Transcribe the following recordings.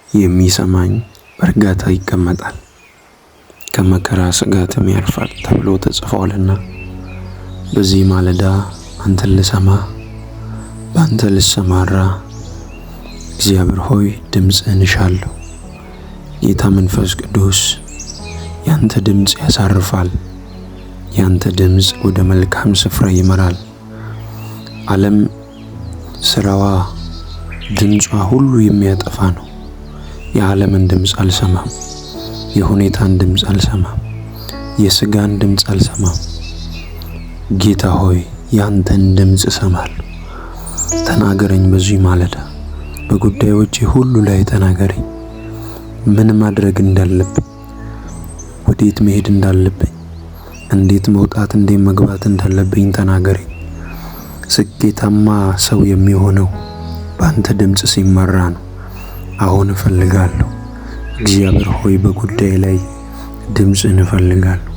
የሚሰማኝ በእርጋታ ይቀመጣል፣ ከመከራ ስጋትም ያርፋል ተብሎ ተጽፏልና። በዚህ ማለዳ አንተን ልሰማ በአንተ ልሰማራ እግዚአብሔር ሆይ ድምፅህን እሻለሁ። ጌታ መንፈስ ቅዱስ ያንተ ድምፅ ያሳርፋል፣ ያንተ ድምፅ ወደ መልካም ስፍራ ይመራል። ዓለም ስራዋ ድምጿ ሁሉ የሚያጠፋ ነው። የዓለምን ድምፅ አልሰማም፣ የሁኔታን ድምፅ አልሰማም፣ የሥጋን ድምፅ አልሰማም። ጌታ ሆይ ያንተን ድምፅ እሰማለሁ። ተናገረኝ በዚህ ማለዳ፣ በጉዳዮቼ ሁሉ ላይ ተናገረኝ። ምን ማድረግ እንዳለብኝ፣ ወዴት መሄድ እንዳለብኝ፣ እንዴት መውጣት እንዴት መግባት እንዳለብኝ ተናገረኝ። ስኬታማ ሰው የሚሆነው በአንተ ድምፅ ሲመራ ነው። አሁን እፈልጋለሁ እግዚአብሔር ሆይ በጉዳይ ላይ ድምፅህን እፈልጋለሁ።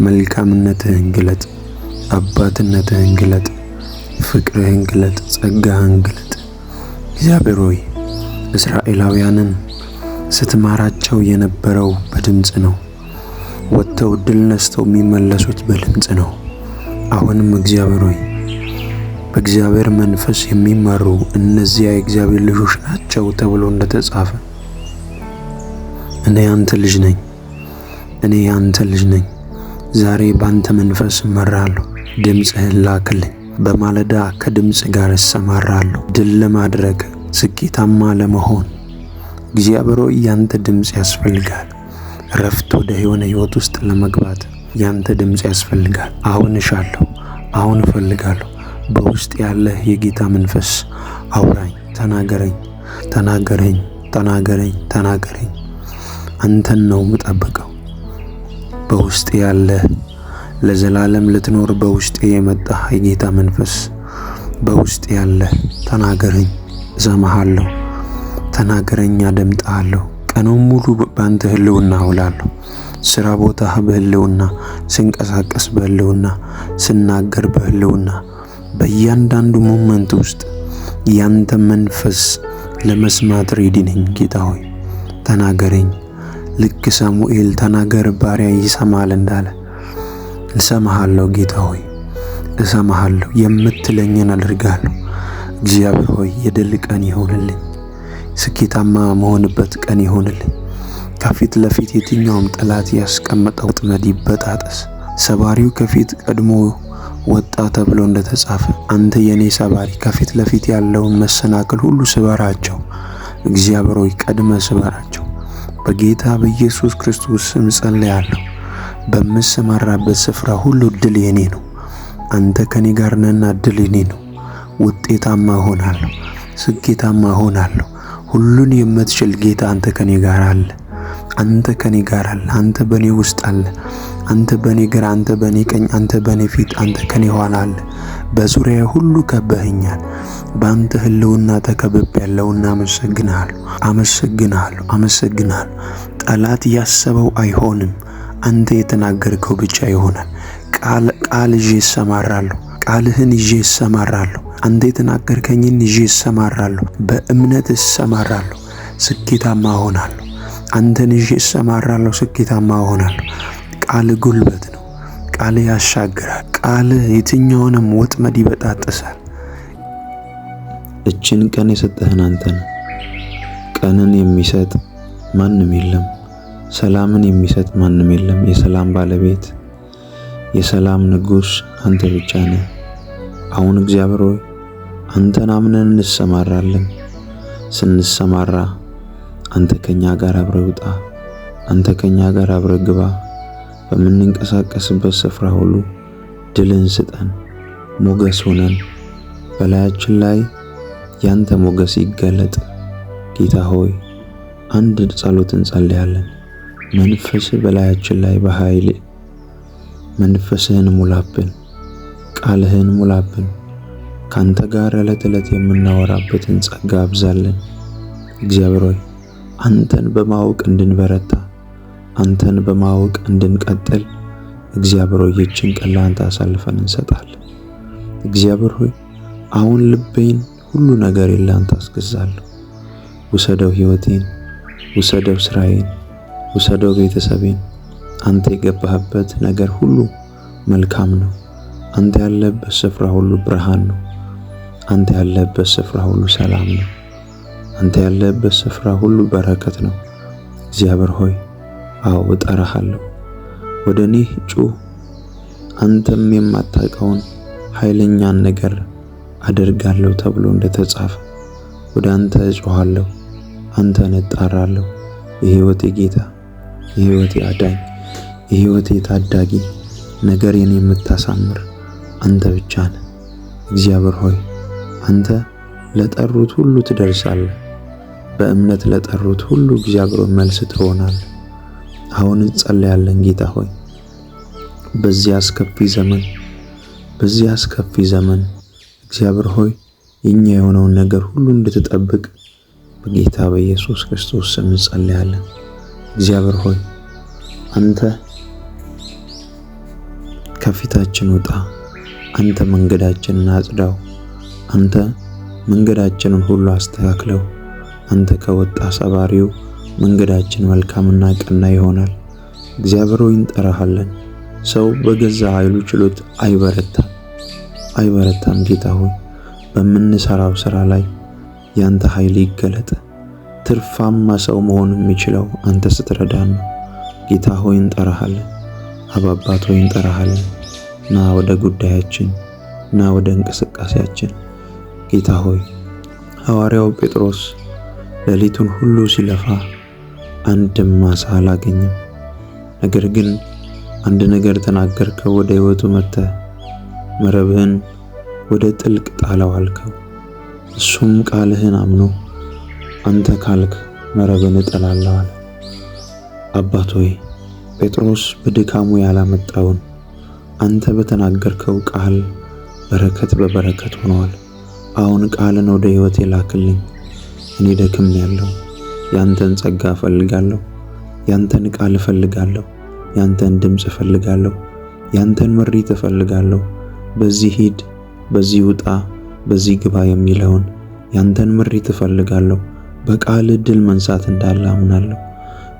መልካምነትህን ግለጥ፣ አባትነትህን ግለጥ፣ ፍቅርህን ግለጥ፣ ጸጋህን ግለጥ። እግዚአብሔር ሆይ እስራኤላውያንን ስትማራቸው የነበረው በድምፅ ነው። ወጥተው ድል ነስተው የሚመለሱት በድምፅ ነው። አሁንም እግዚአብሔር ሆይ በእግዚአብሔር መንፈስ የሚመሩ እነዚያ የእግዚአብሔር ልጆች ናቸው ተብሎ እንደተጻፈ እኔ ያንተ ልጅ ነኝ፣ እኔ ያንተ ልጅ ነኝ። ዛሬ ባንተ መንፈስ እመራለሁ። ድምፅህን ላክልኝ። በማለዳ ከድምፅ ጋር እሰማራለሁ። ድል ለማድረግ ስኬታማ ለመሆን እግዚአብሔር ሆይ ያንተ ድምፅ ያስፈልጋል። ረፍት ወደ የሆነ ህይወት ውስጥ ለመግባት ያንተ ድምፅ ያስፈልጋል። አሁን እሻለሁ፣ አሁን እፈልጋለሁ። በውስጥ ያለህ የጌታ መንፈስ አውራኝ፣ ተናገረኝ፣ ተናገረኝ፣ ተናገረኝ፣ ተናገረኝ። አንተን ነው የምጠብቀው። በውስጥ ያለህ ለዘላለም ልትኖር በውስጤ የመጣ የጌታ መንፈስ በውስጥ ያለህ ተናገረኝ፣ እሰማሃለሁ። ተናገረኝ፣ አደምጣለሁ። ቀኑን ሙሉ በአንተ ህልውና እውላለሁ። ስራ ቦታ በህልውና፣ ስንቀሳቀስ በህልውና፣ ስናገር በህልውና፣ በእያንዳንዱ ሞመንት ውስጥ ያንተ መንፈስ ለመስማት ሬዲ ነኝ። ጌታ ሆይ ተናገረኝ። ልክ ሳሙኤል ተናገር ባሪያ ይሰማል እንዳለ እሰማሃለሁ። ጌታ ሆይ እሰማሃለሁ። የምትለኝን አድርጋለሁ። እግዚአብሔር ሆይ የድል ቀን ይሆንልኝ። ስኬታማ መሆንበት ቀን ይሆንልኝ። ከፊት ለፊት የትኛውም ጠላት ያስቀመጠው ጥመድ ይበጣጠስ። ሰባሪው ከፊት ቀድሞ ወጣ ተብሎ እንደተጻፈ አንተ የኔ ሰባሪ ከፊት ለፊት ያለውን መሰናክል ሁሉ ስበራቸው። እግዚአብሔር ሆይ ቀድመ ስበራቸው። በጌታ በኢየሱስ ክርስቶስ ስም ጸልያለሁ። በምሰማራበት ስፍራ ሁሉ ድል የኔ ነው። አንተ ከኔ ጋር ነህና ድል የኔ ነው። ውጤታማ ሆናለሁ፣ ስኬታማ ሆናለሁ። ሁሉን የምትችል ጌታ አንተ ከኔ ጋር አለ። አንተ ከኔ ጋር አለ። አንተ በኔ ውስጥ አለ። አንተ በኔ ግራ፣ አንተ በኔ ቀኝ፣ አንተ በኔ ፊት፣ አንተ ከኔ ኋላ አለ። በዙሪያ ሁሉ ከበኸኛል። በአንተ ህልውና ተከብቤያለሁና አመሰግንሃለሁ፣ አመሰግንሃለሁ፣ አመሰግንሃለሁ። ጠላት ያሰበው አይሆንም። አንተ የተናገርከው ብቻ ይሆናል። ቃል ይዤ እሰማራለሁ። ቃልህን ይዤ እሰማራለሁ። አንተ የተናገርከኝን ይዤ እሰማራለሁ። በእምነት እሰማራለሁ፣ ስኬታማ እሆናለሁ። አንተን ይዤ እሰማራለሁ፣ ስኬታማ እሆናለሁ። ቃል ጉልበት ነው። ቃል ያሻግራል። ቃል የትኛውንም ወጥመድ ይበጣጥሳል። እችን ቀን የሰጠህን አንተ ነህ። ቀንን የሚሰጥ ማንም የለም። ሰላምን የሚሰጥ ማንም የለም። የሰላም ባለቤት፣ የሰላም ንጉሥ አንተ ብቻ ነህ። አሁን እግዚአብሔር ሆይ አንተን አምነን እንሰማራለን። ስንሰማራ አንተ ከኛ ጋር አብረህ ውጣ፣ አንተ ከኛ ጋር አብረህ ግባ። በምንንቀሳቀስበት ስፍራ ሁሉ ድልን ስጠን፣ ሞገስ ሆነን። በላያችን ላይ ያንተ ሞገስ ይገለጥ። ጌታ ሆይ አንድ ጸሎት እንጸልያለን። መንፈስህ በላያችን ላይ በኃይል መንፈስህን ሙላብን፣ ቃልህን ሙላብን። ካንተ ጋር ዕለት ዕለት የምናወራበትን ጸጋ አብዛለን። እግዚአብሔር ሆይ አንተን በማወቅ እንድንበረታ፣ አንተን በማወቅ እንድንቀጥል እግዚአብሔር ሆይ ይህችን ቀን ለአንተ አሳልፈን እንሰጣለን። እግዚአብሔር ሆይ አሁን ልቤን ሁሉ ነገር ለአንተ አስገዛለሁ። ውሰደው ሕይወቴን፣ ውሰደው ስራዬን፣ ውሰደው ቤተሰቤን። አንተ የገባህበት ነገር ሁሉ መልካም ነው። አንተ ያለህበት ስፍራ ሁሉ ብርሃን ነው። አንተ ያለህበት ስፍራ ሁሉ ሰላም ነው። አንተ ያለህበት ስፍራ ሁሉ በረከት ነው። እግዚአብሔር ሆይ አዎ እጠራሃለሁ። ወደ እኔ ጩህ። አንተም የማታውቀውን ኃይለኛን ነገር አደርጋለሁ ተብሎ እንደተጻፈ ወደ አንተ እጮሃለሁ። አንተን እጠራለሁ። የሕይወቴ ጌታ፣ የሕይወቴ አዳኝ፣ የሕይወቴ ታዳጊ፣ ነገሬን የምታሳምር አንተ ብቻ ነህ። እግዚአብሔር ሆይ አንተ ለጠሩት ሁሉ ትደርሳለህ። በእምነት ለጠሩት ሁሉ እግዚአብሔር መልስ ትሆናለህ። አሁን እንጸልያለን። ጌታ ሆይ በዚህ አስከፊ ዘመን እግዚአብሔር ሆይ የኛ የሆነውን ነገር ሁሉ እንድትጠብቅ በጌታ በኢየሱስ ክርስቶስ ስም እንጸልያለን። እግዚአብሔር ሆይ አንተ ከፊታችን ውጣ። አንተ መንገዳችንን አጽዳው። አንተ መንገዳችንን ሁሉ አስተካክለው። አንተ ከወጣ ሰባሪው መንገዳችን መልካምና ቀና ይሆናል። እግዚአብሔር ሆይ እንጠራሃለን። ሰው በገዛ ኃይሉ ችሎት አይበረታም። ጌታ ሆይ በምንሰራው ስራ ላይ ያንተ ኃይል ይገለጥ። ትርፋማ ሰው መሆን የሚችለው አንተ ስትረዳን ነው። ጌታ ሆይ እንጠራሃለን። አባባት ሆይ እንጠራሃለን። ና ወደ ጉዳያችን፣ ና ወደ እንቅስቃሴያችን። ጌታ ሆይ ሐዋርያው ጴጥሮስ ሌሊቱን ሁሉ ሲለፋ አንድም ዓሣ አላገኘም። ነገር ግን አንድ ነገር ተናገርከው፣ ወደ ሕይወቱ መጥተህ መረብህን ወደ ጥልቅ ጣለው አልከው። እሱም ቃልህን አምኖ አንተ ካልክ መረብን እጥላለሁ አለ። አባት ሆይ ጴጥሮስ በድካሙ ያላመጣውን አንተ በተናገርከው ቃል በረከት በበረከት ሆነዋል። አሁን ቃልን ወደ ሕይወቴ ላክልኝ። እኔ ደክሜያለሁ። ያንተን ጸጋ እፈልጋለሁ። ያንተን ቃል እፈልጋለሁ። ያንተን ድምፅ እፈልጋለሁ። ያንተን ምሪት እፈልጋለሁ። በዚህ ሂድ፣ በዚህ ውጣ፣ በዚህ ግባ የሚለውን ያንተን ምሪት እፈልጋለሁ። በቃል ድል መንሳት እንዳለ አምናለሁ።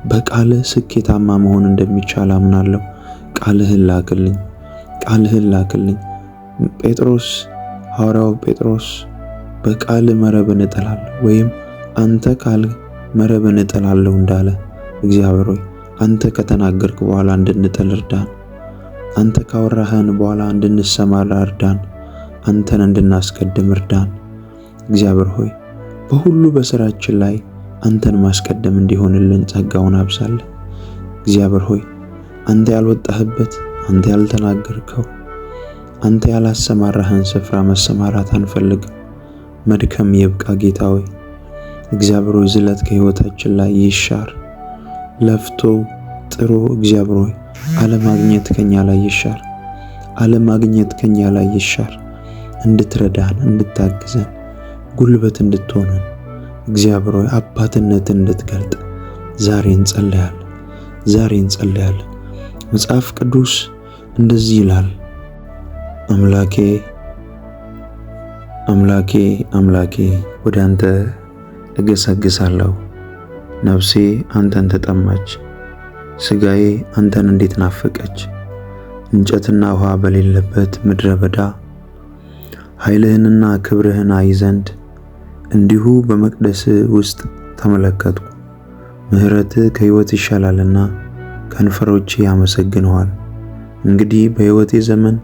በቃል ስኬታማ መሆን እንደሚቻል አምናለሁ። ቃልህን ላክልኝ። ጴጥሮስ ሐዋርያው ጴጥሮስ በቃል መረብን እጥላለሁ ወይም አንተ ካል መረብን እጥላለሁ እንዳለ እግዚአብሔር ሆይ አንተ ከተናገርክ በኋላ እንድንጥል እርዳን። አንተ ካወራህን በኋላ እንድንሰማራ እርዳን። አንተን እንድናስቀድም እርዳን። እግዚአብሔር ሆይ በሁሉ በስራችን ላይ አንተን ማስቀደም እንዲሆንልን ጸጋውን አብዛለን። እግዚአብሔር ሆይ አንተ ያልወጣህበት፣ አንተ ያልተናገርከው፣ አንተ ያላሰማራህን ስፍራ መሰማራት አንፈልግም። መድከም ይብቃ ጌታ ሆይ። እግዚአብሔር ሆይ ዝለት ከሕይወታችን ላይ ይሻር። ለፍቶ ጥሮ እግዚአብሔር ሆይ አለማግኘት ከኛ ላይ ይሻር። እንድትረዳን፣ እንድታግዘን፣ ጉልበት እንድትሆነን እግዚአብሔር ሆይ አባትነትን እንድትገልጥ ዛሬ እንጸልያለን። መጽሐፍ ቅዱስ እንደዚህ ይላል፣ አምላኬ ወደ አንተ እገሰግሳለሁ። ነፍሴ አንተን ተጠማች፣ ሥጋዬ አንተን እንዴት ናፈቀች። እንጨትና ውሃ በሌለበት ምድረ በዳ ኃይልህንና ክብርህን አይ ዘንድ እንዲሁ በመቅደስ ውስጥ ተመለከትኩ። ምሕረትህ ከሕይወት ይሻላልና ከንፈሮቼ ያመሰግንሃል። እንግዲህ በሕይወቴ ዘመን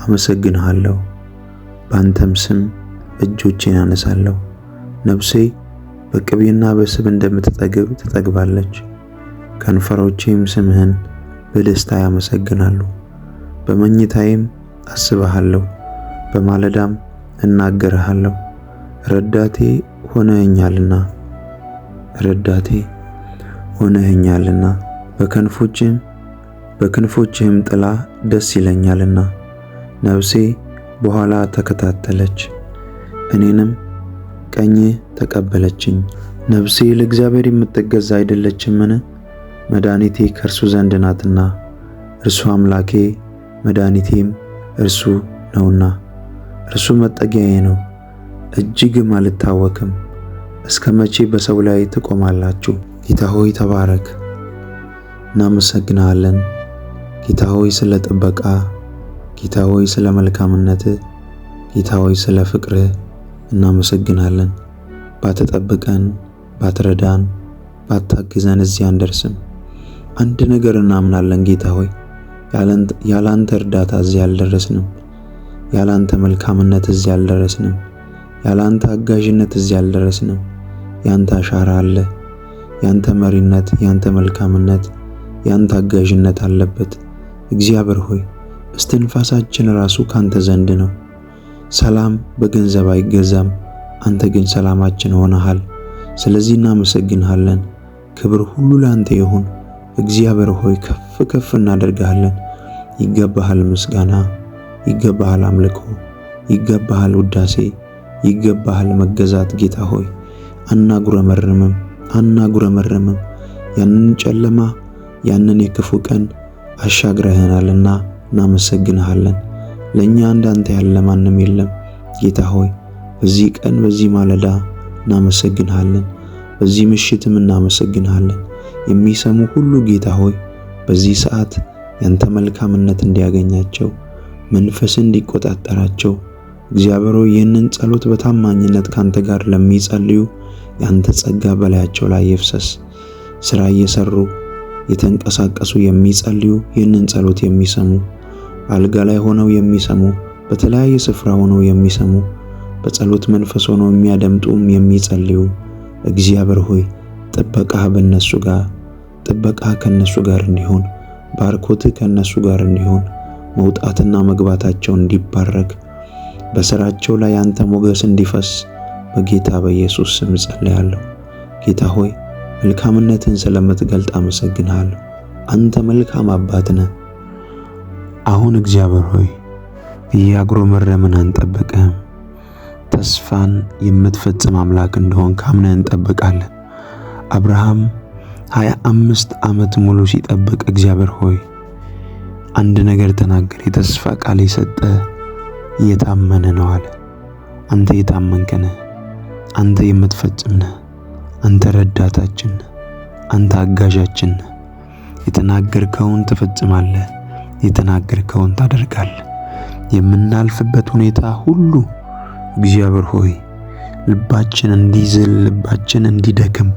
አመሰግንሃለሁ፣ በአንተም ስም እጆቼን አነሳለሁ። ነፍሴ በቅቤና በስብ እንደምትጠግብ ትጠግባለች፣ ከንፈሮቼም ስምህን በደስታ ያመሰግናሉ። በመኝታዬም አስብሃለሁ፣ በማለዳም እናገርሃለሁ። ረዳቴ ሆነኸኛልና በክንፎችህም ጥላ ደስ ይለኛልና። ነፍሴ በኋላ ተከታተለች፣ እኔንም ቀኝህ ተቀበለችኝ። ነፍሴ ለእግዚአብሔር የምትገዛ አይደለችምን? መድኃኒቴ ከእርሱ ዘንድ ናትና፣ እርሱ አምላኬ መድኃኒቴም እርሱ ነውና። እርሱ መጠጊያዬ ነው፣ እጅግም አልታወክም። እስከ መቼ በሰው ላይ ትቆማላችሁ? ጌታ ሆይ ተባረክ። እናመሰግናለን ጌታ ሆይ ስለ ጥበቃ፣ ጌታ ሆይ ስለ መልካምነት፣ ጌታ ሆይ ስለ ፍቅር እናመሰግናለን። ባትጠብቀን፣ ባትረዳን፣ ባታግዘን እዚህ አንደርስም። አንድ ነገር እናምናለን ጌታ ሆይ ያላንተ እርዳታ እዚህ አልደረስንም። ያላንተ መልካምነት እዚህ አልደረስንም። ያላንተ አጋዥነት እዚህ አልደረስንም። ያንተ አሻራ አለ። ያንተ መሪነት፣ ያንተ መልካምነት፣ ያንተ አጋዥነት አለበት። እግዚአብሔር ሆይ እስትንፋሳችን ራሱ ካንተ ዘንድ ነው። ሰላም በገንዘብ አይገዛም። አንተ ግን ሰላማችን ሆነሃል። ስለዚህ እናመሰግንሃለን። ክብር ሁሉ ላንተ ይሁን። እግዚአብሔር ሆይ ከፍ ከፍ እናደርግሃለን። ይገባሃል ምስጋና፣ ይገባሃል አምልኮ፣ ይገባሃል ውዳሴ፣ ይገባሃል መገዛት። ጌታ ሆይ አናጉረመርምም። ያንን ጨለማ፣ ያንን የክፉ ቀን አሻግረህናልና እናመሰግንሃለን። ለእኛ እንዳንተ ያለ ማንም የለም። ጌታ ሆይ በዚህ ቀን፣ በዚህ ማለዳ እናመሰግንሃለን። በዚህ ምሽትም እናመሰግንሃለን። የሚሰሙ ሁሉ ጌታ ሆይ በዚህ ሰዓት ያንተ መልካምነት እንዲያገኛቸው፣ መንፈስ እንዲቆጣጠራቸው፣ እግዚአብሔር ሆይ ይህንን ጸሎት በታማኝነት ካንተ ጋር ለሚጸልዩ ያንተ ጸጋ በላያቸው ላይ ይፍሰስ። ሥራ እየሰሩ የተንቀሳቀሱ የሚጸልዩ፣ ይህንን ጸሎት የሚሰሙ፣ አልጋ ላይ ሆነው የሚሰሙ፣ በተለያየ ስፍራ ሆነው የሚሰሙ፣ በጸሎት መንፈስ ሆነው የሚያደምጡም የሚጸልዩ፣ እግዚአብሔር ሆይ ጥበቃህ በእነሱ ጋር፣ ጥበቃህ ከነሱ ጋር እንዲሆን፣ ባርኮትህ ከነሱ ጋር እንዲሆን፣ መውጣትና መግባታቸው እንዲባረክ፣ በሥራቸው ላይ ያንተ ሞገስ እንዲፈስ በጌታ በኢየሱስ ስም ጸልያለሁ። ጌታ ሆይ መልካምነትን ስለምትገልጥ አመሰግንሃለሁ። አንተ መልካም አባት ነህ። አሁን እግዚአብሔር ሆይ እያጉረመረምን አንጠብቅህም። ተስፋን የምትፈጽም አምላክ እንደሆን ካምነን እንጠብቃለን። አብርሃም 25 ዓመት ሙሉ ሲጠብቅ እግዚአብሔር ሆይ አንድ ነገር ተናገር። የተስፋ ቃል የሰጠ የታመነ ነው አለ። አንተ የታመንክ ነህ። አንተ የምትፈጽም ነህ። አንተ ረዳታችን ነህ። አንተ አጋዣችን ነህ። የተናገርከውን ትፈጽማለህ። የተናገርከውን ታደርጋለህ። የምናልፍበት ሁኔታ ሁሉ እግዚአብሔር ሆይ ልባችን እንዲዝል፣ ልባችን እንዲደክም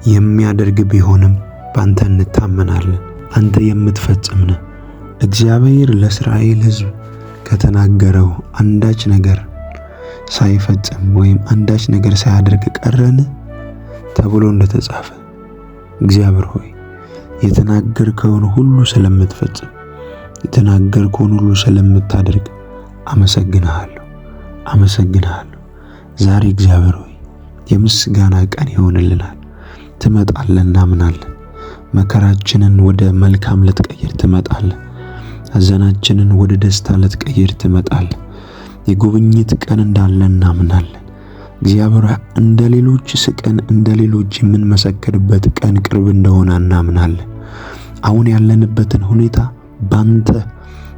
የሚያደርግ ቢሆንም ባንተ እንታመናለን። አንተ የምትፈጽም ነህ። እግዚአብሔር ለእስራኤል ሕዝብ ከተናገረው አንዳች ነገር ሳይፈጽም ወይም አንዳች ነገር ሳያደርግ ቀረን ተብሎ እንደተጻፈ እግዚአብሔር ሆይ የተናገርከውን ሁሉ ስለምትፈጽም፣ የተናገርከውን ሁሉ ስለምታደርግ አመሰግንሃለሁ። ዛሬ እግዚአብሔር ሆይ የምስጋና ቀን ይሆንልናል። ትመጣለህ፣ እናምናለን። መከራችንን ወደ መልካም ልትቀይር ትመጣለህ። ሐዘናችንን ወደ ደስታ ልትቀይር ትመጣለህ። የጉብኝት ቀን እንዳለ እናምናለን። እግዚአብሔር እንደ ሌሎች ስቀን እንደ ሌሎች የምንመሰክርበት ቀን ቅርብ እንደሆነ እናምናለን። አሁን ያለንበትን ሁኔታ ባንተ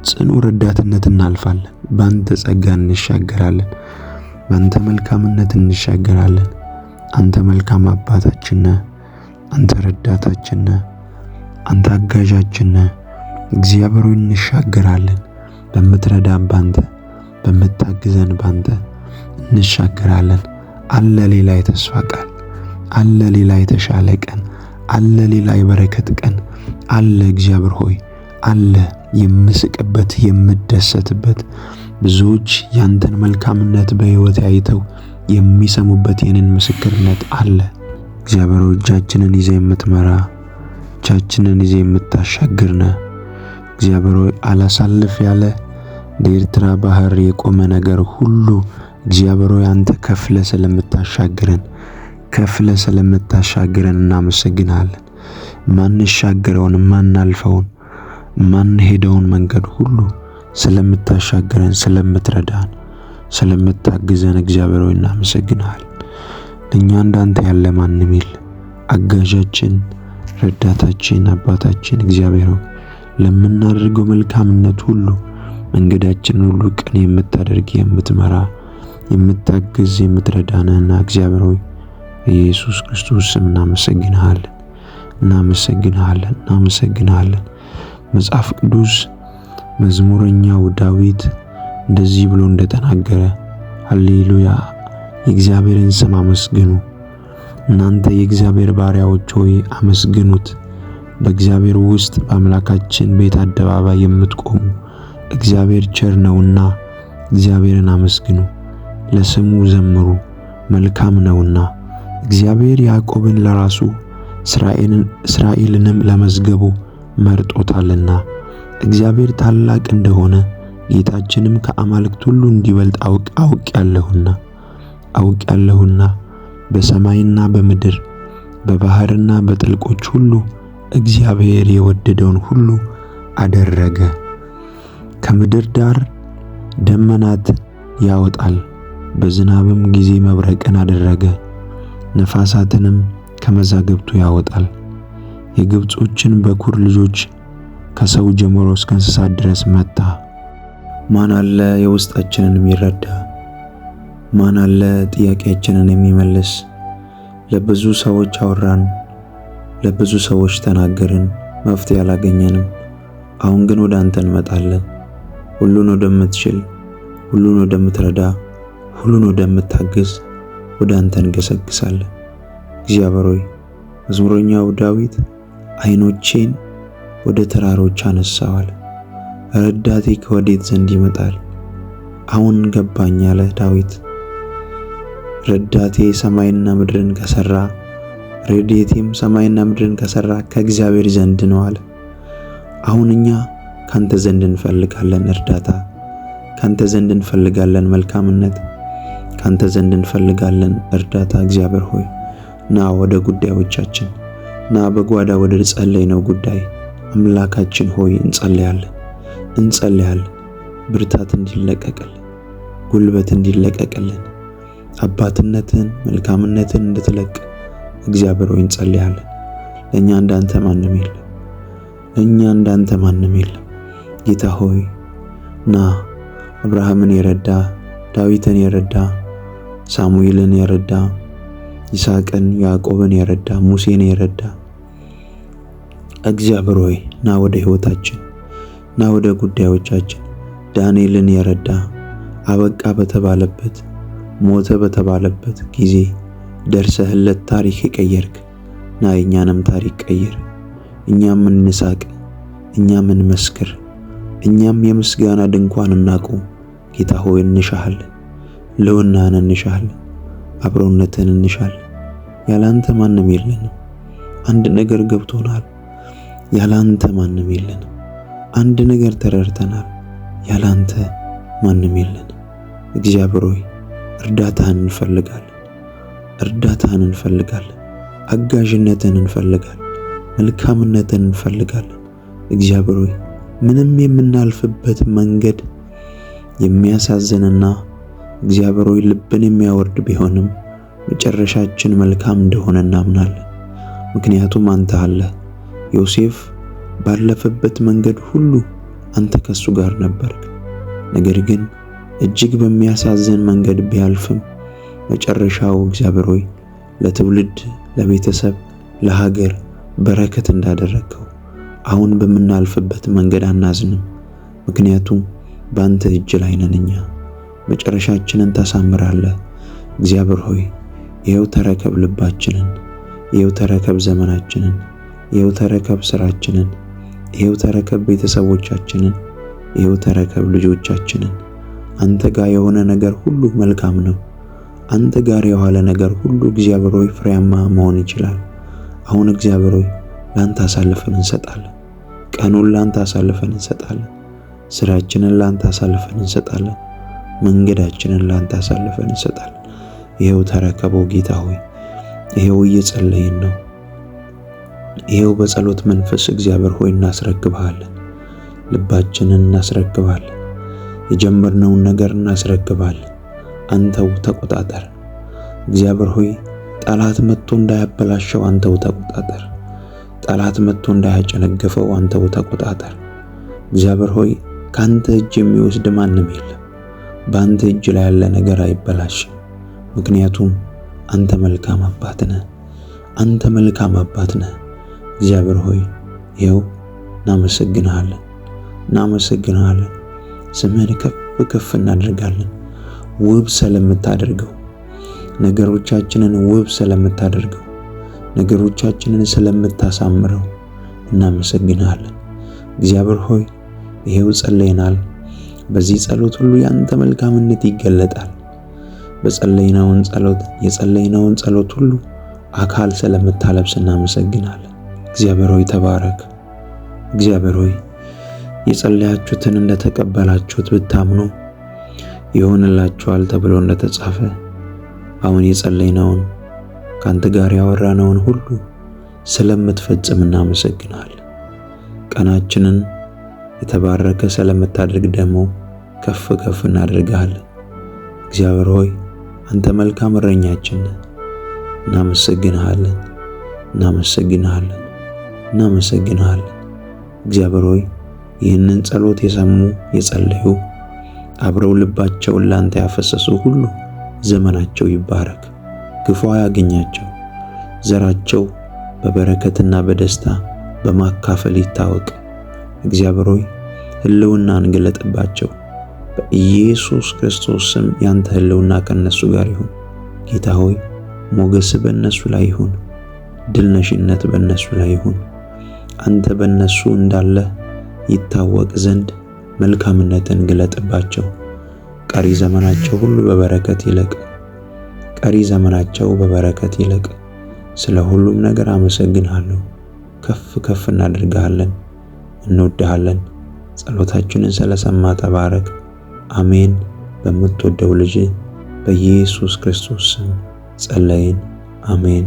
ጽኑ ረዳትነት እናልፋለን። ባንተ ጸጋ እንሻገራለን። ባንተ መልካምነት እንሻገራለን። አንተ መልካም አባታችን ነህ። አንተ ረዳታችን ነህ። አንተ አጋዣችን ነህ። እግዚአብሔር ሆይ እንሻገራለን። በምትረዳን ባንተ፣ በምታግዘን ባንተ እንሻገራለን። አለ ሌላ የተስፋ ቃል፣ አለ ሌላ የተሻለ ቀን፣ አለ ሌላ የበረከት ቀን አለ። እግዚአብሔር ሆይ አለ የምስቅበት፣ የምደሰትበት፣ ብዙዎች ያንተን መልካምነት በሕይወት አይተው የሚሰሙበት የኔን ምስክርነት አለ። እግዚአብሔር ሆይ እጃችንን ይዘህ የምትመራ፣ እጃችንን ይዘህ የምታሻግር ነህ። እግዚአብሔር ሆይ አላሳልፍ ያለ ለኤርትራ ባህር የቆመ ነገር ሁሉ እግዚአብሔር ሆይ አንተ ከፍለ ስለምታሻግረን እናመሰግናለን። ማንሻገረውን፣ ማናልፈውን፣ ማንሄደውን መንገድ ሁሉ ስለምታሻግረን፣ ስለምትረዳን፣ ስለምታግዘን እግዚአብሔር ሆይ እናመሰግናለን። ለእኛ እንዳንተ ያለ ማንም የለም። አጋዣችን፣ ረዳታችን፣ አባታችን እግዚአብሔር ሆይ ለምናደርገው መልካምነት ሁሉ መንገዳችን ሁሉ ቀን የምታደርግ፣ የምትመራ፣ የምታግዝ፣ የምትረዳንና እግዚአብሔር ሆይ በኢየሱስ ክርስቶስ ስም እናመሰግንሃለን። እናመሰግናለን። መጽሐፍ ቅዱስ መዝሙረኛው ዳዊት እንደዚህ ብሎ እንደተናገረ ሃሌሉያ፣ የእግዚአብሔርን ስም አመስግኑ። እናንተ የእግዚአብሔር ባሪያዎች ሆይ አመስግኑት። በእግዚአብሔር ውስጥ በአምላካችን ቤት አደባባይ የምትቆሙ እግዚአብሔር ቸር ነውና እግዚአብሔርን አመስግኑ። ለስሙ ዘምሩ፣ መልካም ነውና። እግዚአብሔር ያዕቆብን ለራሱ እስራኤልንም ለመዝገቡ መርጦታልና። እግዚአብሔር ታላቅ እንደሆነ ጌታችንም ከአማልክት ሁሉ እንዲበልጥ አውቄአለሁና በሰማይና በምድር በባህርና በጥልቆች ሁሉ እግዚአብሔር የወደደውን ሁሉ አደረገ። ከምድር ዳር ደመናት ያወጣል፣ በዝናብም ጊዜ መብረቅን አደረገ። ነፋሳትንም ከመዛግብቱ ያወጣል። የግብጾችን በኩር ልጆች ከሰው ጀምሮ እስከ እንስሳት ድረስ መታ። ማን አለ የውስጣችንን የሚረዳ? ማን አለ ጥያቄያችንን የሚመልስ? ለብዙ ሰዎች አወራን፣ ለብዙ ሰዎች ተናገርን፣ መፍትሄ አላገኘንም። አሁን ግን ወደ አንተ እንመጣለን። ሁሉን ወደምትችል፣ ሁሉን ወደምትረዳ፣ ሁሉን ወደምታግዝ ወደ አንተ እንገሰግሳለን። እግዚአብሔር ሆይ መዝሙረኛው ዳዊት ዓይኖቼን ወደ ተራሮች አነሳሁ አለ። ረዳቴ ከወዴት ዘንድ ይመጣል? አሁን ገባኝ አለ ዳዊት። ረዳቴ ሰማይና ምድርን ከሰራ፣ ረድኤቴም ሰማይና ምድርን ከሰራ ከእግዚአብሔር ዘንድ ነው አለ። አሁን እኛ ካንተ ዘንድ እንፈልጋለን እርዳታ፣ ካንተ ዘንድ እንፈልጋለን መልካምነት፣ ካንተ ዘንድ እንፈልጋለን እርዳታ። እግዚአብሔር ሆይ ና ወደ ጉዳዮቻችን፣ ና በጓዳ ወደ ጸለይነው ጉዳይ አምላካችን ሆይ እንጸልያለን። ብርታት እንዲለቀቅልን፣ ጉልበት እንዲለቀቅልን፣ አባትነትን መልካምነትን እንድትለቅ እግዚአብሔር ሆይ እንጸልያለን። ለእኛ እንዳንተ ማንም የለም። ጌታ ሆይ ና አብርሃምን የረዳ፣ ዳዊትን የረዳ፣ ሳሙኤልን የረዳ፣ ይስሐቅን ያዕቆብን የረዳ፣ ሙሴን የረዳ እግዚአብሔር ሆይ ና ወደ ሕይወታችን፣ ና ወደ ጉዳዮቻችን። ዳንኤልን የረዳ አበቃ በተባለበት ሞተ በተባለበት ጊዜ ደርሰህለት ታሪክ የቀየርክ ና የኛንም ታሪክ ቀይር። እኛም እንሳቅ፣ እኛም እንመስክር፣ እኛም የምስጋና ድንኳን እናቁም። ጌታ ሆይ እንሻሃለን፣ ልውናን እንሻሃለን፣ አብሮነትን እንሻለን። ያላንተ ማንም የለንም። አንድ ነገር ገብቶናል፣ ያላንተ ማንም የለንም። አንድ ነገር ተረድተናል፣ ያላንተ ማንም የለንም። እግዚአብሔር ሆይ እርዳታህን እንፈልጋለን፣ አጋዥነትን እንፈልጋለን፣ መልካምነትን እንፈልጋለን። እግዚአብሔር ሆይ ምንም የምናልፍበት መንገድ የሚያሳዝንና እግዚአብሔር ሆይ ልብን የሚያወርድ ቢሆንም መጨረሻችን መልካም እንደሆነ እናምናለን። ምክንያቱም አንተ አለ። ዮሴፍ ባለፈበት መንገድ ሁሉ አንተ ከሱ ጋር ነበርክ። ነገር ግን እጅግ በሚያሳዝን መንገድ ቢያልፍም መጨረሻው እግዚአብሔር ሆይ ለትውልድ፣ ለቤተሰብ፣ ለሀገር በረከት እንዳደረግከው አሁን በምናልፍበት መንገድ አናዝንም። ምክንያቱም በአንተ እጅ ላይ ነን። እኛ መጨረሻችንን ታሳምራለህ። እግዚአብሔር ሆይ ይኸው ተረከብ ልባችንን፣ ይኸው ተረከብ ዘመናችንን፣ ይኸው ተረከብ ስራችንን፣ ይኸው ተረከብ ቤተሰቦቻችንን፣ ይኸው ተረከብ ልጆቻችንን። አንተ ጋር የሆነ ነገር ሁሉ መልካም ነው። አንተ ጋር የዋለ ነገር ሁሉ እግዚአብሔር ሆይ ፍሬያማ መሆን ይችላል። አሁን እግዚአብሔር ሆይ ላንተ አሳልፈን እንሰጣለን። ቀኑን ላንተ አሳልፈን እንሰጣለን። ስራችንን ላንተ አሳልፈን እንሰጣለን። መንገዳችንን ላንተ አሳልፈን እንሰጣለን። ይሄው ተረከበው ጌታ ሆይ። ይሄው እየጸለይን ነው። ይሄው በጸሎት መንፈስ እግዚአብሔር ሆይ እናስረክብሃለን። ልባችንን እናስረክባለን። የጀመርነውን ነገር እናስረክባለን። አንተው ተቆጣጠር። እግዚአብሔር ሆይ ጠላት መጥቶ እንዳያበላሸው አንተው ተቆጣጠር። ጠላት መጥቶ እንዳያጨነግፈው አንተው ተቆጣጠር። እግዚአብሔር ሆይ ካንተ እጅ የሚወስድ ማንም የለም። በአንተ እጅ ላይ ያለ ነገር አይበላሽም። ምክንያቱም አንተ መልካም አባት ነህ። አንተ መልካም አባት ነህ። እግዚአብሔር ሆይ ይኸው እናመሰግንሃለን። ስምህን ከፍ እናደርጋለን። ውብ ስለምታደርገው ነገሮቻችንን ውብ ስለምታደርገው ነገሮቻችንን ስለምታሳምረው እናመሰግንሃለን። እግዚአብሔር ሆይ ይሄው ጸለይናል። በዚህ ጸሎት ሁሉ ያንተ መልካምነት ይገለጣል። የጸለይነውን ጸሎት ሁሉ አካል ስለምታለብስ እናመሰግናለን። እግዚአብሔር ሆይ ተባረክ። እግዚአብሔር ሆይ የጸለያችሁትን እንደተቀበላችሁት ብታምኑ ይሆንላችኋል ተብሎ እንደተጻፈ አሁን የጸለይነውን ካንተ ጋር ያወራነውን ሁሉ ስለምትፈጽም እናመሰግናለን። ቀናችንን የተባረከ ስለምታደርግ ደግሞ ከፍ እናደርጋለን። እግዚአብሔር ሆይ አንተ መልካም እረኛችን ነህ። እናመሰግንሃለን። እግዚአብሔር ሆይ ይህንን ጸሎት የጸለዩ አብረው ልባቸውን ላንተ ያፈሰሱ ሁሉ ዘመናቸው ይባረክ፣ ክፉ አያገኛቸው። ዘራቸው በበረከትና በደስታ በማካፈል ይታወቅ። እግዚአብሔር ሆይ ሕልውናን ግለጥባቸው። በኢየሱስ ክርስቶስ ስም ያንተ ሕልውና ከነሱ ጋር ይሁን። ጌታ ሆይ ሞገስ በእነሱ ላይ ይሁን። ድል ነሽነት በእነሱ ላይ ይሁን። አንተ በእነሱ እንዳለ ይታወቅ ዘንድ መልካምነትን ግለጥባቸው። ቀሪ ዘመናቸው ሁሉ በበረከት ይለቅ። ስለ ሁሉም ነገር አመሰግንሃለሁ። ከፍ እናደርግሃለን፣ እንወድሃለን። ጸሎታችንን ስለሰማ ተባረክ። አሜን። በምትወደው ልጅ በኢየሱስ ክርስቶስ ስም ጸለይን። አሜን።